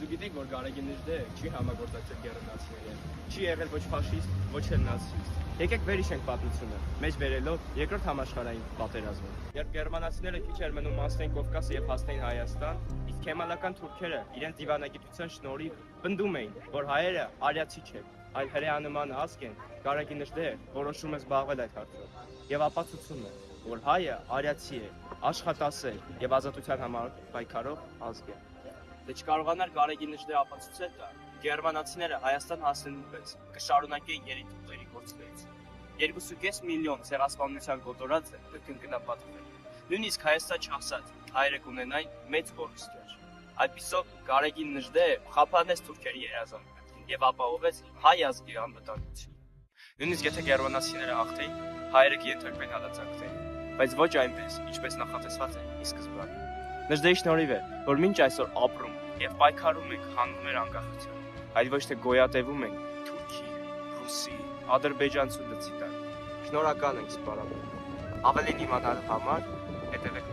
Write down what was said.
Դու գիտեք, որ Գարեգին չի համագործակցել գերմանացիներին, չի եղել ոչ ֆաշիստ, ոչ էլ նացիստ։ Եկեք վերհիշենք պատմությունը, մեջ բերելով երկրորդ համաշխարհային պատերազմը։ Երբ գերմանացիները քիչ էր մնում անցնեին Կովկաս եւ հասնեին Հայաստան, իսկ քեմալական թուրքերը իրենց դիվանագիտության շնորհիվ պնդում էին, որ հայերը արիացի չեն, այլ հրեանման ազգ են, Գարեգին որոշում է զբաղվել այդ հարցով եւ ապացուցում է, որ հայը արիացի է, աշխատասեր եւ ազատության համար պայքարող ազգ է։ Դե չկարողանար Գարեգին ապացուցել դա, գերմանացիները Հայաստան հասնելու պես կշարունակեին երիտուղերի գործունեությունը։ 2.5 միլիոն ցեղասպանության կոտորածը կկնկնապատկվի։ Նույնիսկ Հայաստան չասած հայերը կունենային մեծ կորուստներ։ Այդպիսով Գարեգին խափանեց թուրքերի երազանքը եւ ապահովեց հայ ազգի անվտանգությունը։ Նույնիսկ եթե գերմանացիները հաղթեին, հայերը կենթարկվեն հալածանքների, բայց ոչ այնպես, ինչպես նախատեսված է ի սկզբանե։ Նժդեի շնորհիվ է, որ մինչ այսօր ապրում եւ պայքարում ենք հանուն մեր անկախության, այլ ոչ թե գոյատևում ենք թուրքի, ռուսի, ադրբեջանցու դծի տակ։ Շնորհակալ ենք սպառողին։ Ավելին իմանալու համար հետևեք